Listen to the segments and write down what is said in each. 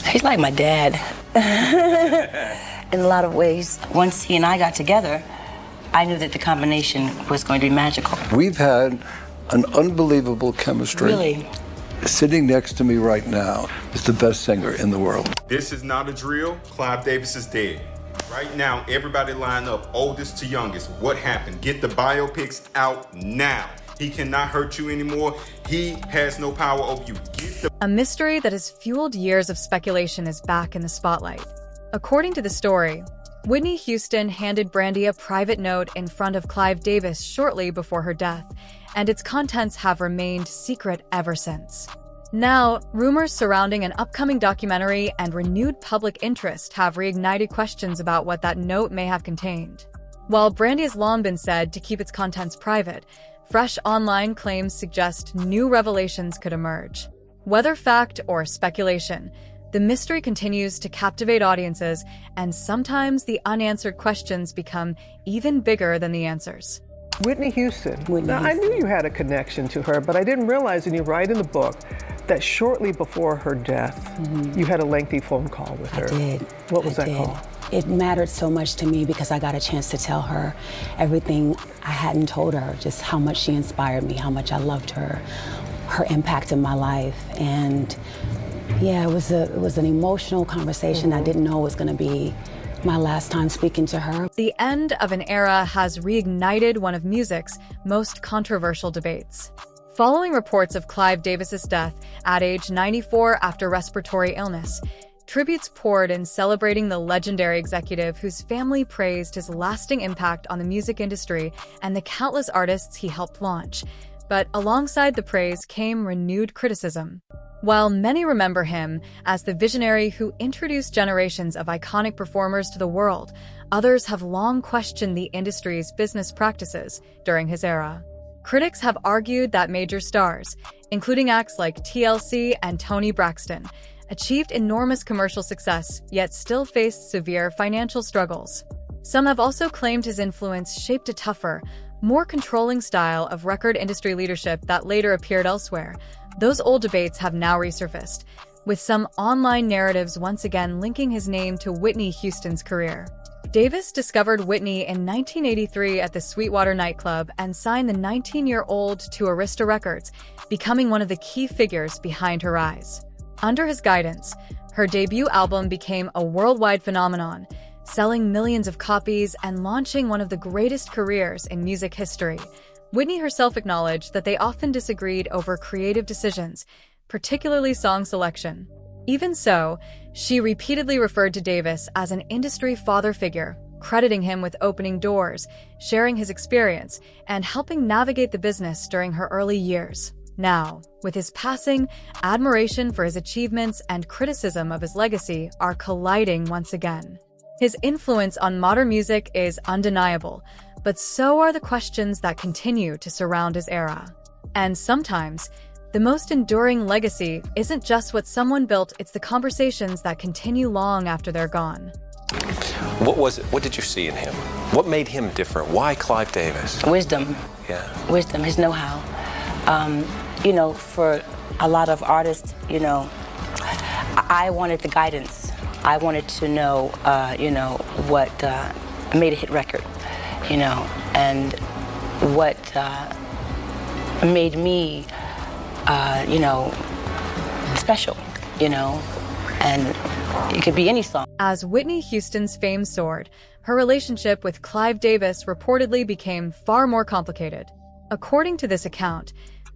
He's like my dad in a lot of ways. Once he and I got together, I knew that the combination was going to be magical. We've had an unbelievable chemistry. Really? Sitting next to me right now is the best singer in the world. This is not a drill. Clive Davis is dead. Right now, everybody line up, oldest to youngest. What happened? Get the biopics out now. He cannot hurt you anymore. He has no power over you. A mystery that has fueled years of speculation is back in the spotlight. According to the story, Whitney Houston handed Brandy a private note in front of Clive Davis shortly before her death, and its contents have remained secret ever since. Now, rumors surrounding an upcoming documentary and renewed public interest have reignited questions about what that note may have contained. While Brandy has long been said to keep its contents private, fresh online claims suggest new revelations could emerge. Whether fact or speculation, the mystery continues to captivate audiences, and sometimes the unanswered questions become even bigger than the answers. Whitney Houston. Now, I knew you had a connection to her, but I didn't realize, and you write in the book, that shortly before her death, you had a lengthy phone call with her. I did. What was that call? It mattered so much to me because I got a chance to tell her everything I hadn't told her, just how much she inspired me, how much I loved her, her impact in my life. And yeah, it was an emotional conversation. I didn't know it was going to be my last time speaking to her. The end of an era has reignited one of music's most controversial debates. Following reports of Clive Davis's death at age 94 after respiratory illness, tributes poured in celebrating the legendary executive whose family praised his lasting impact on the music industry and the countless artists he helped launch. But alongside the praise came renewed criticism. While many remember him as the visionary who introduced generations of iconic performers to the world, others have long questioned the industry's business practices during his era. Critics have argued that major stars, including acts like TLC and Toni Braxton, achieved enormous commercial success, yet still faced severe financial struggles. Some have also claimed his influence shaped a tougher, more controlling style of record industry leadership that later appeared elsewhere. Those old debates have now resurfaced, with some online narratives once again linking his name to Whitney Houston's career. Davis discovered Whitney in 1983 at the Sweetwater nightclub and signed the 19-year-old to Arista Records, becoming one of the key figures behind her rise. Under his guidance, her debut album became a worldwide phenomenon, selling millions of copies and launching one of the greatest careers in music history. Whitney herself acknowledged that they often disagreed over creative decisions, particularly song selection. Even so, she repeatedly referred to Davis as an industry father figure, crediting him with opening doors, sharing his experience, and helping navigate the business during her early years. Now, with his passing, admiration for his achievements and criticism of his legacy are colliding once again. His influence on modern music is undeniable, but so are the questions that continue to surround his era. And sometimes, the most enduring legacy isn't just what someone built, it's the conversations that continue long after they're gone. What was it? What did you see in him? What made him different? Why Clive Davis? Wisdom. Yeah. Wisdom, his know-how. For a lot of artists, I wanted the guidance. I wanted to know, what made a hit record, and what made me, special, and it could be any song. As Whitney Houston's fame soared, her relationship with Clive Davis reportedly became far more complicated. According to this account,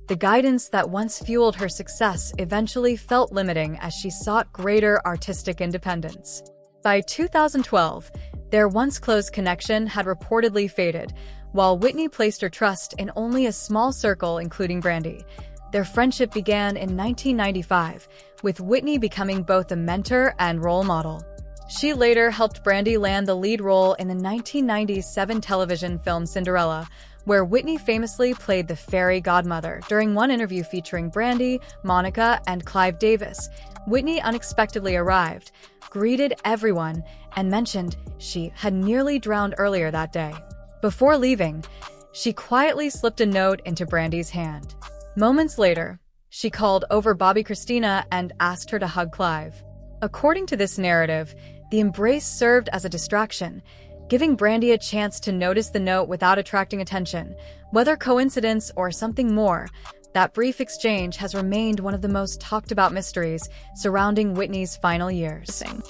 the guidance that once fueled her success eventually felt limiting as she sought greater artistic independence. By 2012, their once close connection had reportedly faded, while Whitney placed her trust in only a small circle, including Brandy. Their friendship began in 1995, with Whitney becoming both a mentor and role model. She later helped Brandy land the lead role in the 1997 television film Cinderella, where Whitney famously played the fairy godmother. During one interview featuring Brandy, Monica, and Clive Davis, Whitney unexpectedly arrived, greeted everyone, and mentioned she had nearly drowned earlier that day. Before leaving, she quietly slipped a note into Brandy's hand. Moments later, she called over Bobby Christina and asked her to hug Clive. According to this narrative, the embrace served as a distraction, giving Brandy a chance to notice the note without attracting attention. Whether coincidence or something more, that brief exchange has remained one of the most talked about mysteries surrounding Whitney's final years. I'm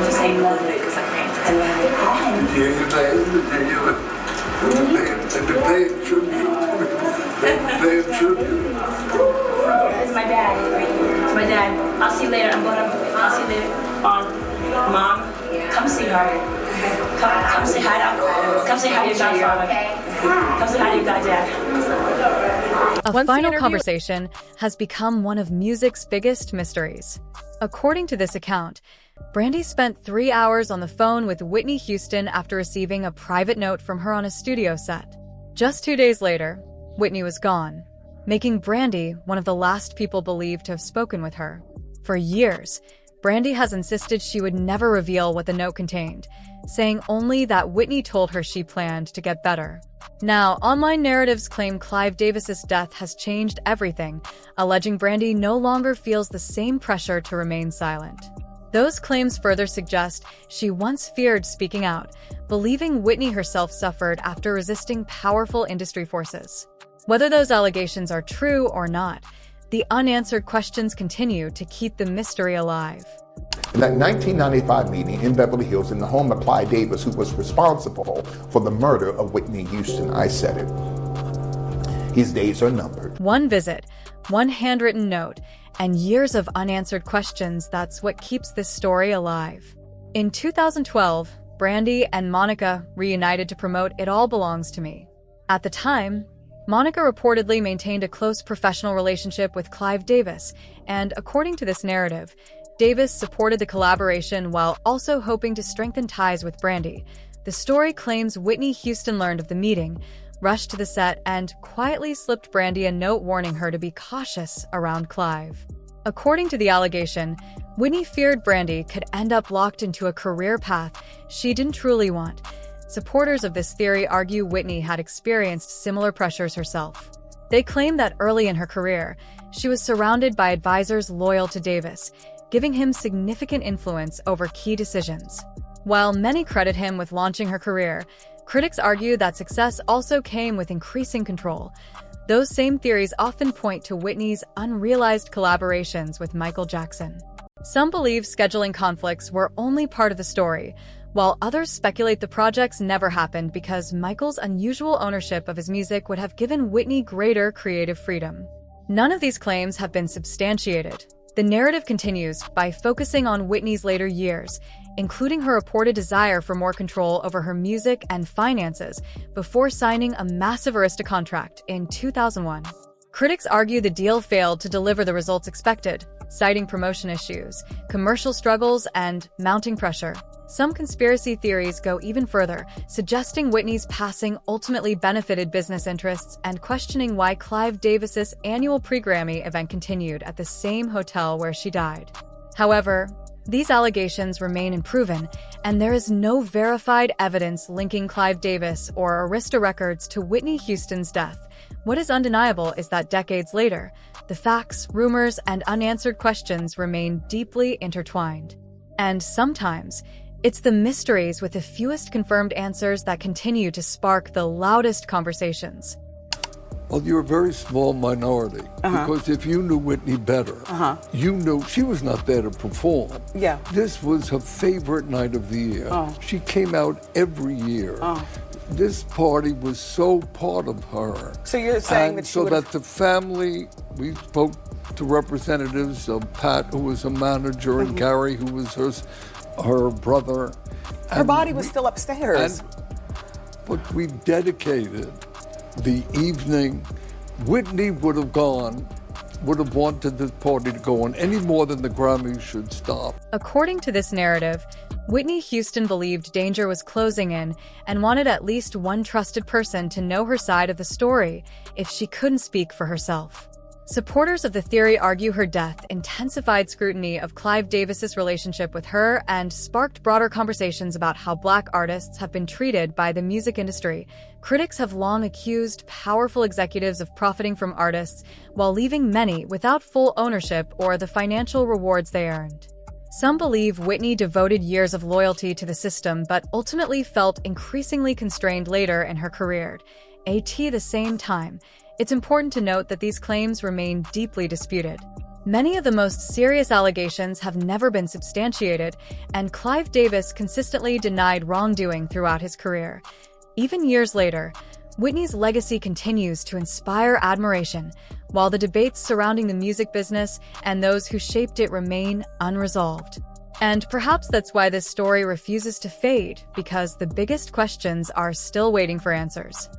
just saying love it because I can't. I It's my dad. It's my dad. I'll see you later. I'll see you later. Mom, come see her. Come say hi to. Come say hi to your godfather. Come say hi to your goddad. A final conversation has become one of music's biggest mysteries. According to this account, Brandy spent 3 hours on the phone with Whitney Houston after receiving a private note from her on a studio set. Just 2 days later, Whitney was gone, making Brandy one of the last people believed to have spoken with her. For years, Brandy has insisted she would never reveal what the note contained, saying only that Whitney told her she planned to get better. Now, online narratives claim Clive Davis's death has changed everything, alleging Brandy no longer feels the same pressure to remain silent. Those claims further suggest she once feared speaking out, believing Whitney herself suffered after resisting powerful industry forces. Whether those allegations are true or not, the unanswered questions continue to keep the mystery alive. In that 1995 meeting in Beverly Hills in the home of Clive Davis, who was responsible for the murder of Whitney Houston, I said it. His days are numbered. One visit, one handwritten note, and years of unanswered questions, that's what keeps this story alive. In 2012, Brandy and Monica reunited to promote It All Belongs to Me. At the time, Monica reportedly maintained a close professional relationship with Clive Davis, and according to this narrative, Davis supported the collaboration while also hoping to strengthen ties with Brandy. The story claims Whitney Houston learned of the meeting, rushed to the set, and quietly slipped Brandy a note warning her to be cautious around Clive. According to the allegation, Whitney feared Brandy could end up locked into a career path she didn't truly want. Supporters of this theory argue Whitney had experienced similar pressures herself. They claim that early in her career, she was surrounded by advisors loyal to Davis, giving him significant influence over key decisions. While many credit him with launching her career, critics argue that success also came with increasing control. Those same theories often point to Whitney's unrealized collaborations with Michael Jackson. Some believe scheduling conflicts were only part of the story, while others speculate the projects never happened because Michael's unusual ownership of his music would have given Whitney greater creative freedom. None of these claims have been substantiated. The narrative continues by focusing on Whitney's later years, including her reported desire for more control over her music and finances before signing a massive Arista contract in 2001. Critics argue the deal failed to deliver the results expected, citing promotion issues, commercial struggles, and mounting pressure. Some conspiracy theories go even further, suggesting Whitney's passing ultimately benefited business interests and questioning why Clive Davis's annual pre-Grammy event continued at the same hotel where she died. However, these allegations remain unproven, and there is no verified evidence linking Clive Davis or Arista Records to Whitney Houston's death. What is undeniable is that decades later, the facts, rumors, and unanswered questions remain deeply intertwined. And sometimes, it's the mysteries with the fewest confirmed answers that continue to spark the loudest conversations. Well, you're a very small minority, because if you knew Whitney better, you knew she was not there to perform. Yeah. This was her favorite night of the year. She came out every year. This party was so part of her. So you're saying and that she so would've- that the family, we spoke to representatives of Pat, who was a manager, and Gary, who was her brother. Her body was still upstairs. But we dedicated the evening. Whitney would have wanted this party to go on any more than the Grammys should stop. According to this narrative, Whitney Houston believed danger was closing in and wanted at least one trusted person to know her side of the story if she couldn't speak for herself. Supporters of the theory argue her death intensified scrutiny of Clive Davis's relationship with her and sparked broader conversations about how Black artists have been treated by the music industry. Critics have long accused powerful executives of profiting from artists while leaving many without full ownership or the financial rewards they earned. Some believe Whitney devoted years of loyalty to the system but ultimately felt increasingly constrained later in her career. At the same time, it's important to note that these claims remain deeply disputed. Many of the most serious allegations have never been substantiated, and Clive Davis consistently denied wrongdoing throughout his career. Even years later, Whitney's legacy continues to inspire admiration, while the debates surrounding the music business and those who shaped it remain unresolved. And perhaps that's why this story refuses to fade, because the biggest questions are still waiting for answers.